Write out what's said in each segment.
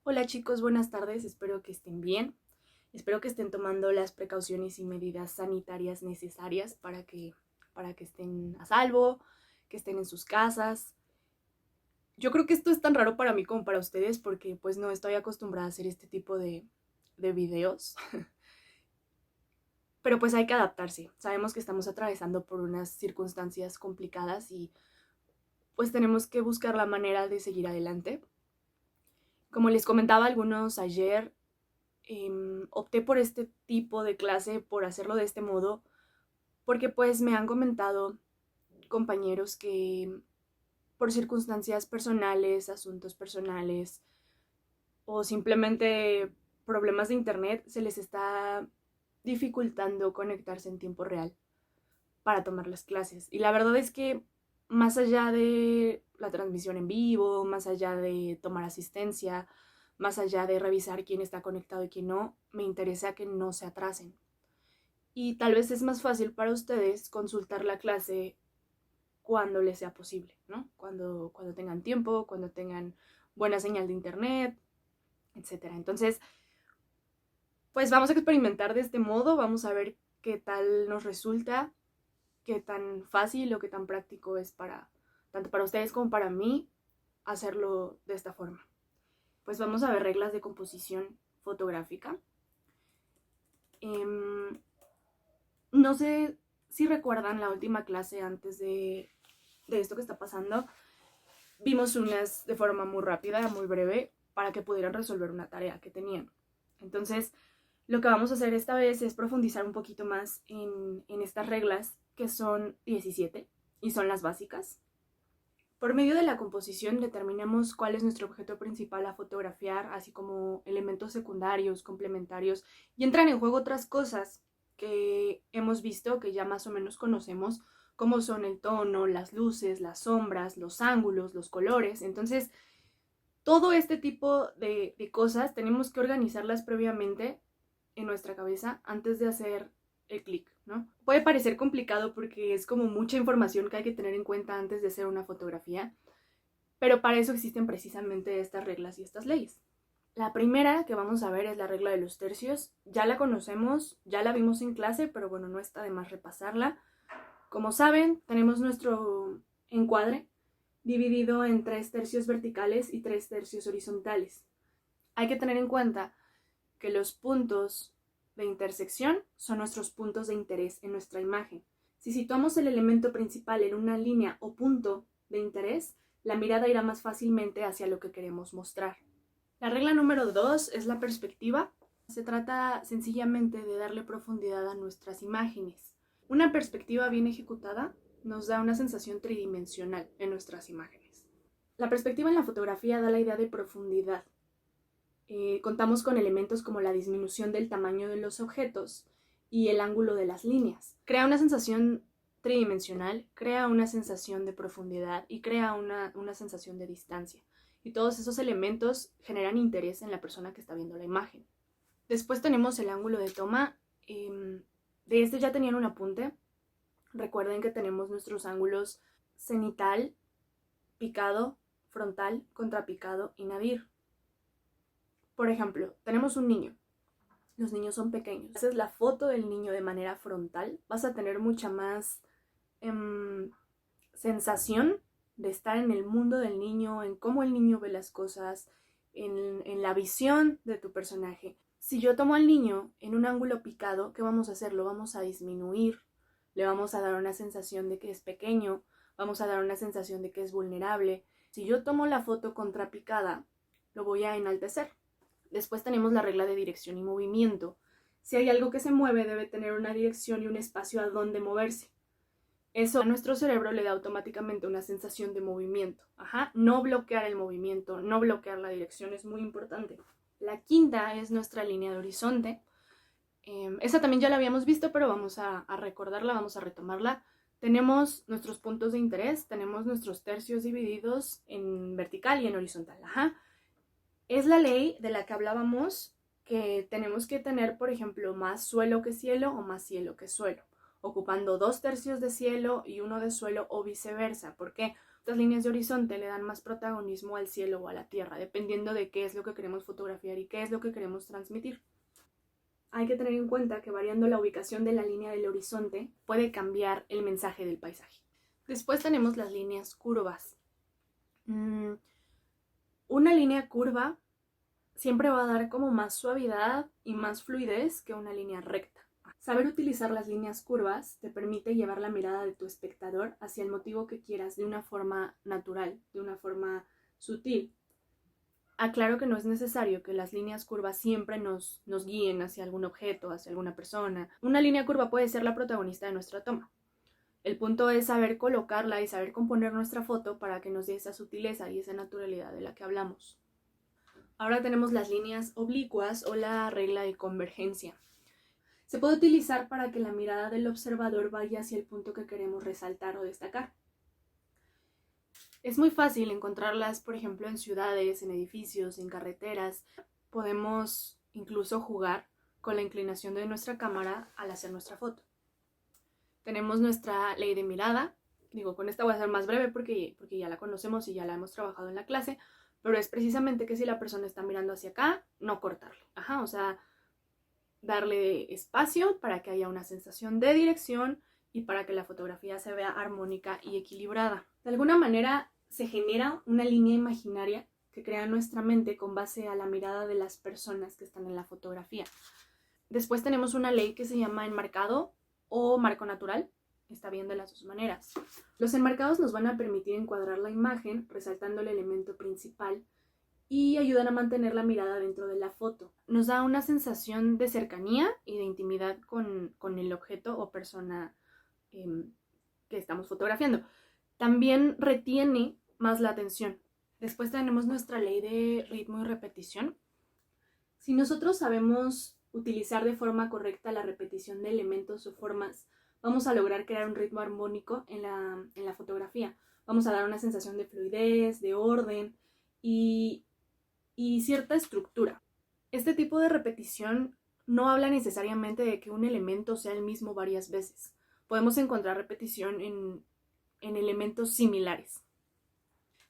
Hola chicos, buenas tardes, espero que estén bien. Espero que estén tomando las precauciones y medidas sanitarias necesarias para que estén a salvo, que estén en sus casas. Yo creo que esto es tan raro para mí como para ustedes porque pues no estoy acostumbrada a hacer este tipo de videos. Pero pues hay que adaptarse. Sabemos que estamos atravesando por unas circunstancias complicadas y pues tenemos que buscar la manera de seguir adelante. Como les comentaba a algunos ayer, opté por este tipo de clase, por hacerlo de este modo, porque pues me han comentado compañeros que por circunstancias personales, asuntos personales o simplemente problemas de internet se les está dificultando conectarse en tiempo real para tomar las clases. Y la verdad es que más allá de la transmisión en vivo, más allá de tomar asistencia, más allá de revisar quién está conectado y quién no, me interesa que no se atrasen. Y tal vez es más fácil para ustedes consultar la clase cuando les sea posible, ¿no? Cuando tengan tiempo, cuando tengan buena señal de internet, etcétera. Entonces, pues vamos a experimentar de este modo, vamos a ver qué tal nos resulta, qué tan fácil o qué tan práctico es tanto para ustedes como para mí, hacerlo de esta forma. Pues vamos a ver reglas de composición fotográfica. No sé si recuerdan la última clase antes de esto que está pasando. Vimos unas de forma muy rápida, muy breve, para que pudieran resolver una tarea que tenían. Entonces, lo que vamos a hacer esta vez es profundizar un poquito más en estas reglas, que son 17 y son las básicas. Por medio de la composición determinamos cuál es nuestro objeto principal a fotografiar, así como elementos secundarios, complementarios, y entran en juego otras cosas que hemos visto, que ya más o menos conocemos, como son el tono, las luces, las sombras, los ángulos, los colores. Entonces, todo este tipo de cosas tenemos que organizarlas previamente en nuestra cabeza antes de hacer el clic, ¿no? Puede parecer complicado porque es como mucha información que hay que tener en cuenta antes de hacer una fotografía, pero para eso existen precisamente estas reglas y estas leyes. La primera que vamos a ver es la regla de los tercios. Ya la conocemos, ya la vimos en clase, pero bueno, no está de más repasarla. Como saben, tenemos nuestro encuadre dividido en 3 tercios verticales y 3 tercios horizontales. Hay que tener en cuenta que los puntos de intersección son nuestros puntos de interés en nuestra imagen. Si situamos el elemento principal en una línea o punto de interés, la mirada irá más fácilmente hacia lo que queremos mostrar. La regla número 2 es la perspectiva. Se trata sencillamente de darle profundidad a nuestras imágenes. Una perspectiva bien ejecutada nos da una sensación tridimensional en nuestras imágenes. La perspectiva en la fotografía da la idea de profundidad. Contamos con elementos como la disminución del tamaño de los objetos y el ángulo de las líneas. Crea una sensación tridimensional, crea una sensación de profundidad y crea una sensación de distancia. Y todos esos elementos generan interés en la persona que está viendo la imagen. Después tenemos el ángulo de toma. De este ya tenían un apunte. Recuerden que tenemos nuestros ángulos cenital, picado, frontal, contrapicado y nadir. Por ejemplo, tenemos un niño. Los niños son pequeños. Si haces la foto del niño de manera frontal, vas a tener mucha más sensación de estar en el mundo del niño, en cómo el niño ve las cosas, en la visión de tu personaje. Si yo tomo al niño en un ángulo picado, ¿qué vamos a hacer? Lo vamos a disminuir, le vamos a dar una sensación de que es pequeño, vamos a dar una sensación de que es vulnerable. Si yo tomo la foto contrapicada, lo voy a enaltecer. Después tenemos la regla de dirección y movimiento. Si hay algo que se mueve, debe tener una dirección y un espacio a donde moverse. Eso a nuestro cerebro le da automáticamente una sensación de movimiento. No bloquear el movimiento, no bloquear la dirección es muy importante. La quinta es nuestra línea de horizonte. Esa también ya la habíamos visto, pero vamos a recordarla, vamos a retomarla. Tenemos nuestros puntos de interés, tenemos nuestros tercios divididos en vertical y en horizontal. Es la ley de la que hablábamos, que tenemos que tener, por ejemplo, más suelo que cielo o más cielo que suelo, ocupando 2 tercios de cielo y 1 de suelo o viceversa. ¿Por qué? Estas líneas de horizonte le dan más protagonismo al cielo o a la tierra, dependiendo de qué es lo que queremos fotografiar y qué es lo que queremos transmitir. Hay que tener en cuenta que variando la ubicación de la línea del horizonte puede cambiar el mensaje del paisaje. Después tenemos las líneas curvas. Una línea curva siempre va a dar como más suavidad y más fluidez que una línea recta. Saber utilizar las líneas curvas te permite llevar la mirada de tu espectador hacia el motivo que quieras de una forma natural, de una forma sutil. Aclaro que no es necesario que las líneas curvas siempre nos guíen hacia algún objeto, hacia alguna persona. Una línea curva puede ser la protagonista de nuestra toma. El punto es saber colocarla y saber componer nuestra foto para que nos dé esa sutileza y esa naturalidad de la que hablamos. Ahora tenemos las líneas oblicuas o la regla de convergencia. Se puede utilizar para que la mirada del observador vaya hacia el punto que queremos resaltar o destacar. Es muy fácil encontrarlas, por ejemplo, en ciudades, en edificios, en carreteras. Podemos incluso jugar con la inclinación de nuestra cámara al hacer nuestra foto. Tenemos nuestra ley de mirada. Con esta voy a ser más breve porque ya la conocemos y ya la hemos trabajado en la clase, pero es precisamente que si la persona está mirando hacia acá, no cortarle. O sea, darle espacio para que haya una sensación de dirección y para que la fotografía se vea armónica y equilibrada. De alguna manera se genera una línea imaginaria que crea nuestra mente con base a la mirada de las personas que están en la fotografía. Después tenemos una ley que se llama enmarcado o marco natural. Está bien de las dos maneras. Los enmarcados nos van a permitir encuadrar la imagen resaltando el elemento principal y ayudan a mantener la mirada dentro de la foto. Nos da una sensación de cercanía y de intimidad con el objeto o persona que estamos fotografiando. También retiene más la atención. Después tenemos nuestra ley de ritmo y repetición. Si nosotros sabemos utilizar de forma correcta la repetición de elementos o formas, vamos a lograr crear un ritmo armónico en la fotografía. Vamos a dar una sensación de fluidez, de orden y cierta estructura. Este tipo de repetición no habla necesariamente de que un elemento sea el mismo varias veces. Podemos encontrar repetición en elementos similares.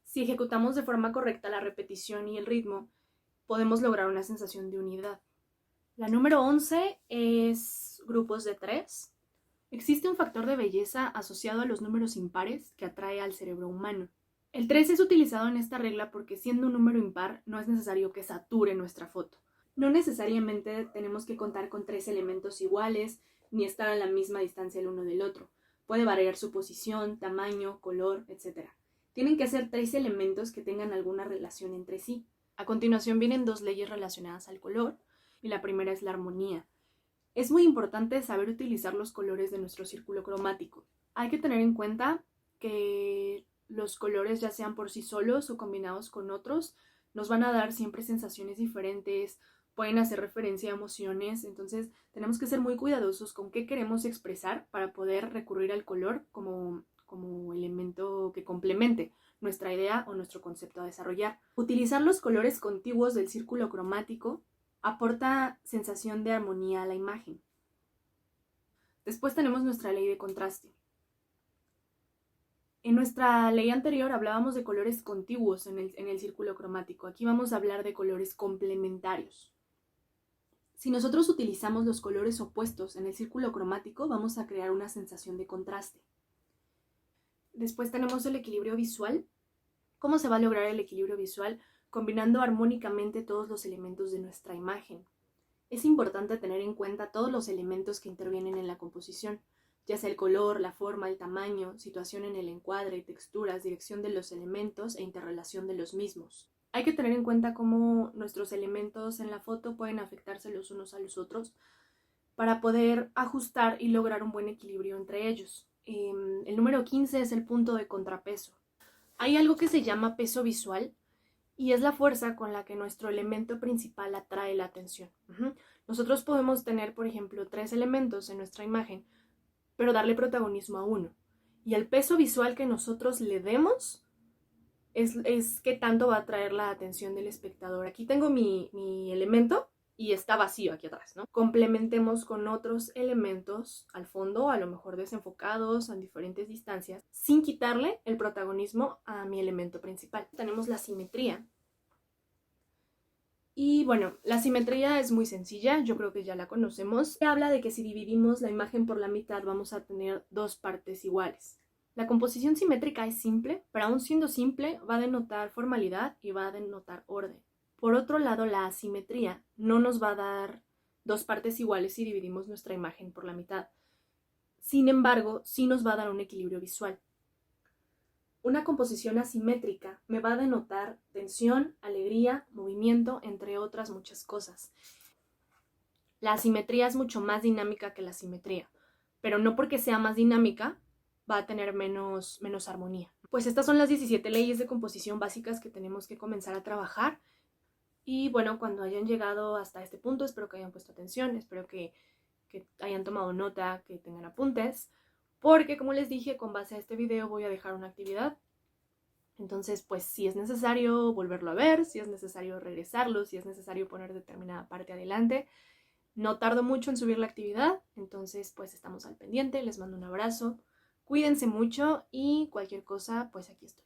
Si ejecutamos de forma correcta la repetición y el ritmo, podemos lograr una sensación de unidad. La número 11 es grupos de 3. Existe un factor de belleza asociado a los números impares que atrae al cerebro humano. El 3 es utilizado en esta regla porque siendo un número impar no es necesario que sature nuestra foto. No necesariamente tenemos que contar con 3 elementos iguales ni estar a la misma distancia el uno del otro. Puede variar su posición, tamaño, color, etc. Tienen que ser 3 elementos que tengan alguna relación entre sí. A continuación vienen 2 leyes relacionadas al color y la primera es la armonía. Es muy importante saber utilizar los colores de nuestro círculo cromático. Hay que tener en cuenta que los colores, ya sean por sí solos o combinados con otros, nos van a dar siempre sensaciones diferentes, pueden hacer referencia a emociones, entonces tenemos que ser muy cuidadosos con qué queremos expresar para poder recurrir al color como elemento que complemente nuestra idea o nuestro concepto a desarrollar. Utilizar los colores contiguos del círculo cromático aporta sensación de armonía a la imagen. Después tenemos nuestra ley de contraste. En nuestra ley anterior hablábamos de colores contiguos en el círculo cromático. Aquí vamos a hablar de colores complementarios. Si nosotros utilizamos los colores opuestos en el círculo cromático, vamos a crear una sensación de contraste. Después tenemos el equilibrio visual. ¿Cómo se va a lograr el equilibrio visual? Combinando armónicamente todos los elementos de nuestra imagen. Es importante tener en cuenta todos los elementos que intervienen en la composición, ya sea el color, la forma, el tamaño, situación en el encuadre, texturas, dirección de los elementos e interrelación de los mismos. Hay que tener en cuenta cómo nuestros elementos en la foto pueden afectarse los unos a los otros para poder ajustar y lograr un buen equilibrio entre ellos. El número 15 es el punto de contrapeso. Hay algo que se llama peso visual y es la fuerza con la que nuestro elemento principal atrae la atención. Nosotros podemos tener, por ejemplo, 3 elementos en nuestra imagen, pero darle protagonismo a uno. Y el peso visual que nosotros le demos es qué tanto va a atraer la atención del espectador. Aquí tengo mi elemento y está vacío aquí atrás, ¿no? Complementemos con otros elementos al fondo, a lo mejor desenfocados, a diferentes distancias, sin quitarle el protagonismo a mi elemento principal. Tenemos la simetría. Y bueno, la simetría es muy sencilla, yo creo que ya la conocemos. Se habla de que si dividimos la imagen por la mitad vamos a tener dos partes iguales. La composición simétrica es simple, pero aún siendo simple va a denotar formalidad y va a denotar orden. Por otro lado, la asimetría no nos va a dar dos partes iguales si dividimos nuestra imagen por la mitad. Sin embargo, sí nos va a dar un equilibrio visual. Una composición asimétrica me va a denotar tensión, alegría, movimiento, entre otras muchas cosas. La asimetría es mucho más dinámica que la simetría, pero no porque sea más dinámica va a tener menos armonía. Pues estas son las 17 leyes de composición básicas que tenemos que comenzar a trabajar. Y bueno, cuando hayan llegado hasta este punto, espero que hayan puesto atención, espero que hayan tomado nota, que tengan apuntes, porque como les dije, con base a este video voy a dejar una actividad. Entonces, pues si es necesario volverlo a ver, si es necesario regresarlo, si es necesario poner determinada parte adelante. No tardo mucho en subir la actividad, entonces pues estamos al pendiente, les mando un abrazo, cuídense mucho y cualquier cosa, pues aquí estoy.